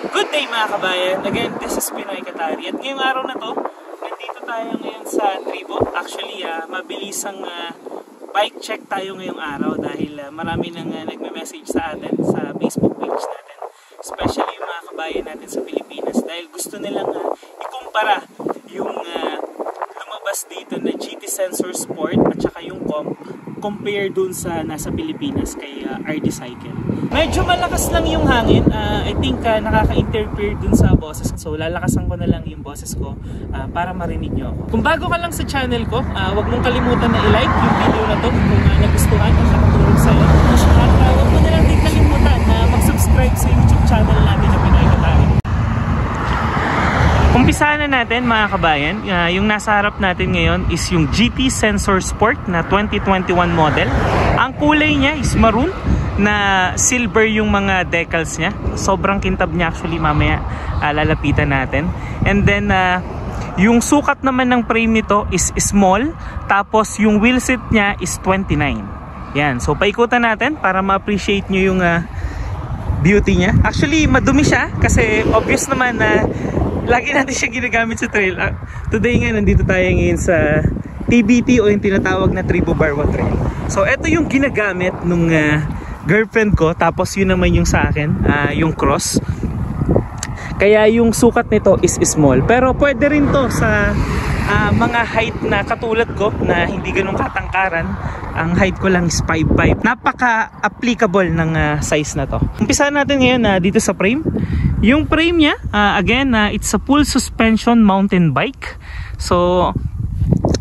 Good day mga kabayan! Again, this is Pinoy Katari. At ngayong araw na to, nandito tayo ngayon sa Tribo. Actually, mabilisang bike check tayo ngayong araw dahil marami nang nagme-message sa atin sa Facebook page natin. Especially yung mga kabayan natin sa Pilipinas dahil gusto nilang ikumpara yung lumabas dito na GT Sensor Sport at saka yung comp compare dun sa nasa Pilipinas kay RD Cycle. Medyo malakas lang yung hangin. I think nakaka-interfere dun sa boses. So lalakasan ko na lang yung boses ko para marinig nyo ako. Kung bago ka lang sa channel ko, huwag mong kalimutan na i-like yung video na to kung nagustuhan at nakatulong sa'yo. At huwag mo na lang din kalimutan na mag-subscribe sa YouTube channel natin na Pinoy Katari. Umpisahan na natin mga kabayan. Yung nasa harap natin ngayon is yung GT Sensor Sport na 2021 model. Ang kulay niya is maroon na silver yung mga decals niya. Sobrang kintab niya actually, mamaya lalapitan natin. And then yung sukat naman ng frame nito is small, tapos yung wheel set niya is 29. Yan, so paikutan natin para ma-appreciate nyo yung beauty niya. Actually madumi siya kasi obvious naman na lagi natin siya ginagamit sa trail. Today nga nandito tayo ngayon sa TBT o yung tinatawag na Tribo Barwa Trail. So ito yung ginagamit nung girlfriend ko, tapos yun naman yung sa akin, yung cross. Kaya yung sukat nito is small, pero pwede rin to sa mga height na katulad ko na hindi ganun katangkaran. Ang height ko lang is 5'5". Napaka-applicable ng size na to. Umpisahan natin ngayon dito sa frame. Yung frame niya, again, it's a full suspension mountain bike. So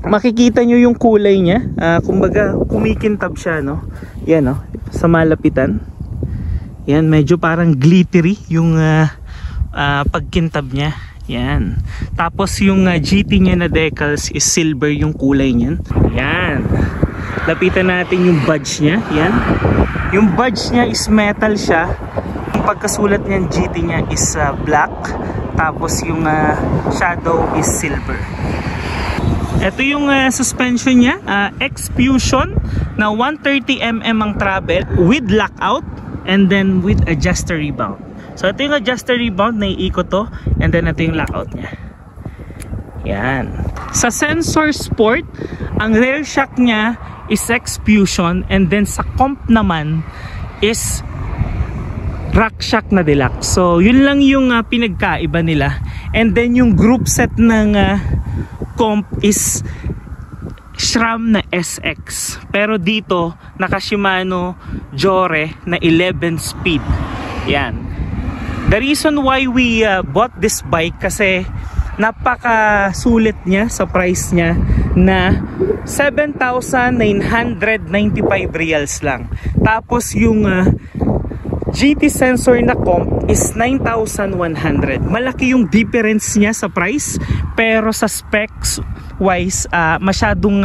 makikita nyo yung kulay niya, kumbaga kumikintab siya, no? Yan, no? Sa malapitan. Yan, medyo parang glittery yung pagkintab niya. Yan. Tapos yung GT niya na decals is silver yung kulay niyan. Yan. Lapitan natin yung badge niya. Yan. Yung badge niya is metal siya. Yung pagkasulat niyan GT niya is black. Tapos yung shadow is silver. Ito yung suspension niya, X-Fusion na 130mm ang travel with lockout and then with adjuster rebound. So ito yung adjuster rebound, naiikot to, and then ito yung lockout niya. Yan. Sa Sensor Sport, ang rear shock niya is X-Fusion, and then sa comp naman is rack shock na deluxe. So yun lang yung pinagkaiba nila. And then yung group set ng comp is SRAM na SX, pero dito naka Shimano Jore na 11 speed. Yan. The reason why we bought this bike kasi napaka-sulit niya sa price niya na 7,995 reals lang. Tapos yung GT Sensor na comp is 9,100. Malaki yung difference niya sa price, pero sa specs wise masyadong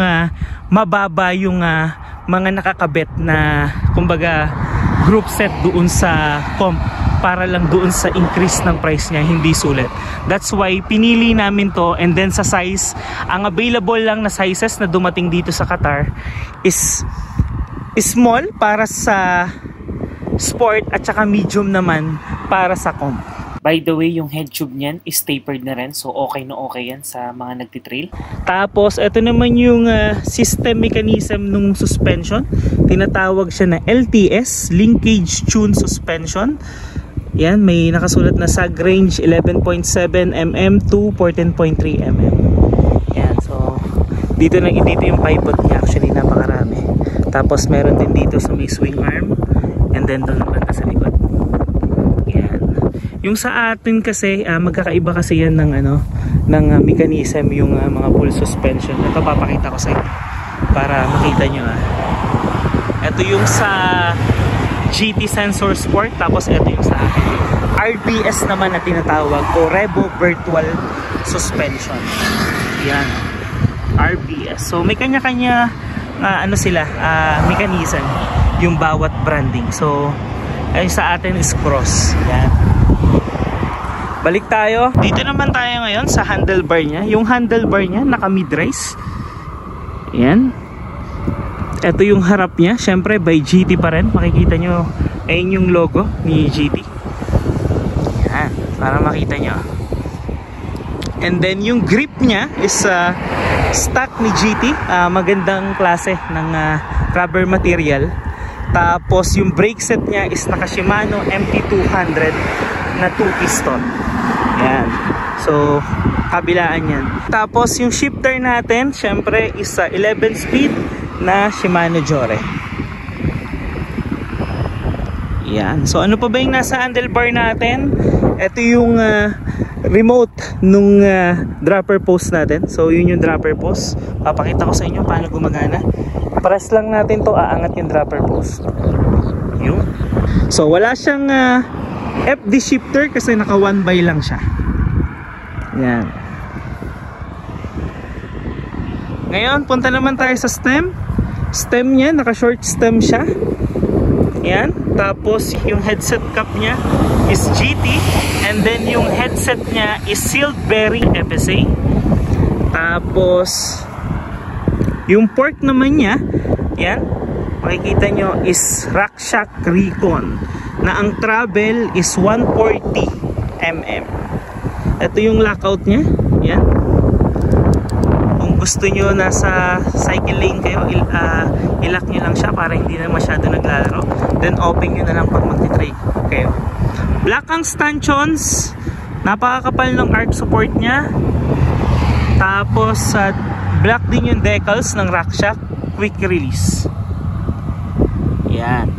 mababa yung mga nakakabit na kumbaga group set doon sa comp para lang doon sa increase ng price niya, hindi sulit. That's why pinili namin to. And then sa size, ang available lang na sizes na dumating dito sa Qatar is small para sa sport at saka medium naman para sa comp. By the way, yung head tube niyan is tapered na rin, so okay na okay yan sa mga nagtitrail. Tapos ito naman yung system mechanism ng suspension. Tinatawag siya na LTS, Linkage Tune Suspension. Yan, may nakasulat na sag range 11.7 mm to 14.3 mm. Yan, so Dito yung pivot niya, actually napakarami. Tapos meron din dito sa may swing arm, and then doon naman sa likod. Yan. Yung sa atin kasi magkakaiba kasi yan ng mechanism, yung mga full suspension. Ito papakita ko sa inyo para makita nyo. Ito yung sa GT Sensor Sport, tapos ito yung sa akin, RBS naman na tinatawag, o Revo Virtual Suspension. Yan, RBS. So may kanya-kanya mechanism yung bawat branding. So ay sa atin is cross. Yan. Balik tayo. Dito naman tayo ngayon sa handlebar niya. Yung handlebar niya naka mid-raise. Yan. Ito yung harap niya. Syempre by GT pa rin. Makikita nyo, ayun yung logo ni GT. Yan. Para makita nyo. And then yung grip niya is stock ni GT. Magandang klase ng rubber material. Tapos yung brake set niya is naka Shimano MT200 na 2-piston. Yan. So kabilaan yan. Tapos yung shifter natin syempre is 11 speed na Shimano Jore. Yan. So ano pa ba yung nasa handlebar natin? Ito yung remote nung dropper post natin. So yun yung dropper post. Papakita ko sa inyo paano gumagana. Press lang natin to, aangat yung dropper post. Yun. So wala siyang FD shifter kasi naka 1x lang siya. Yan. Ngayon punta naman tayo sa stem. Stem niya, naka short stem siya. Yan. Tapos yung headset cap niya is GT, and then yung headset niya is sealed bearing FSA. Tapos yung port naman niya, yan, makikita nyo is RockShox Recon na ang travel is 140 mm. Ito yung lockout niya. Yan. Kung gusto nyo nasa cycle lane kayo, ilock nyo lang siya para hindi na masyado naglalaro. Then open nyo na lang pag magti-try kayo. Black ang stanchions. Napakakapal ng arc support niya. Tapos black din yung decals ng RockShox quick release. Yan.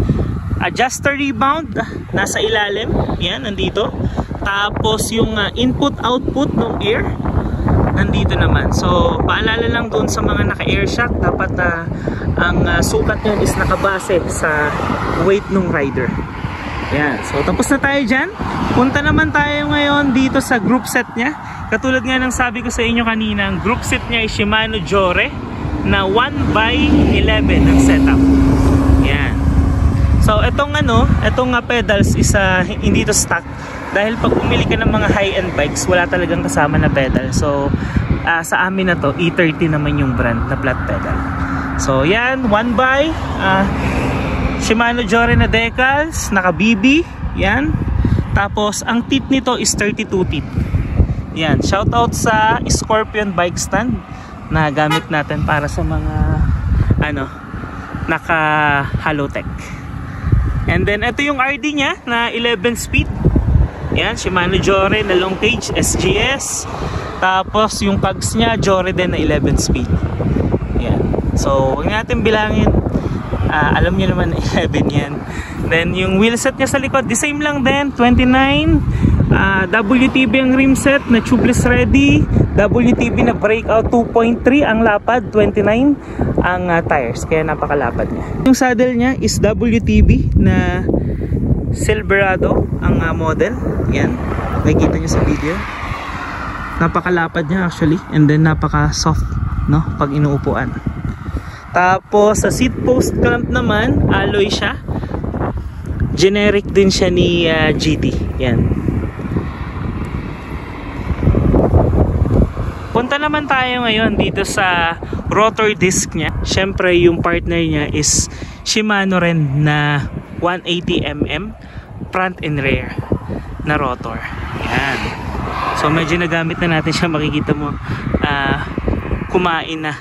Adjuster rebound nasa ilalim. Yan, nandito. Tapos yung input-output ng air nandito naman. So paalala lang doon sa mga naka-air shock, dapat ang sukat niyan is nakabase sa weight ng rider. Yan. So tapos na tayo dyan. Punta naman tayo ngayon dito sa group set niya. Katulad nga ng sabi ko sa inyo kanina, ang group set niya ay Shimano Jore na 1x11 ang setup. Yan. So itong pedals is hindi to stock. Dahil pag pumili ka ng mga high-end bikes, wala talagang kasama na pedal. So sa amin na to, E30 naman yung brand na flat pedal. So yan, 1x Shimano Jore na decals, naka BB. Yan. Tapos ang teeth nito is 32 teeth. Yan, shoutout sa Scorpion bike stand na gamit natin para sa mga naka Halotech. And then ito yung RD niya na 11 speed. Yan, Shimano Jore na long cage SGS. Tapos yung cogs niya Jore din na 11 speed. Yan. So huwag natin bilangin. Alam niyo naman 11 yan. Then yung wheel set niya sa likod, the same lang din, 29. WTB ang rim set na tubeless ready. WTB na breakout 2.3 ang lapad, 29 ang tires, kaya napakalapad niya. Yung saddle niya is WTB na Silverado ang model. Yan, nakikita niyo sa video. Napakalapad niya actually, and then napaka soft, no, pag inuupuan. Tapos sa seat post clamp naman, alloy siya. Generic din siya ni GT. Yan. Punta naman tayo ngayon dito sa rotor disc niya. Syempre yung partner niya is Shimano rin na 180mm front and rear na rotor. Yan. So medyo nagamit na natin siya, makikita mo kumain na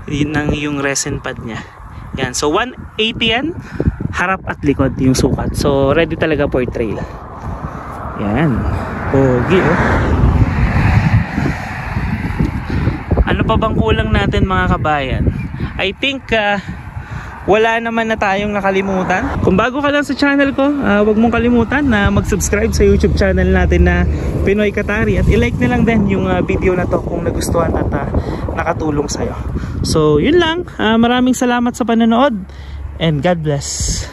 ng yung resin pad niya. Yan. So 180 yan, harap at likod yung sukat. So ready talaga for trail. Yan. Pogi oh. Ano pa bang kulang natin mga kabayan? I think wala naman na tayong nakalimutan. Kung bago ka lang sa channel ko, huwag mong kalimutan na mag-subscribe sa YouTube channel natin na Pinoy Qatari. At i-like na lang din yung video na to kung nagustuhan at nakatulong sa'yo. So yun lang, maraming salamat sa panonood and God bless.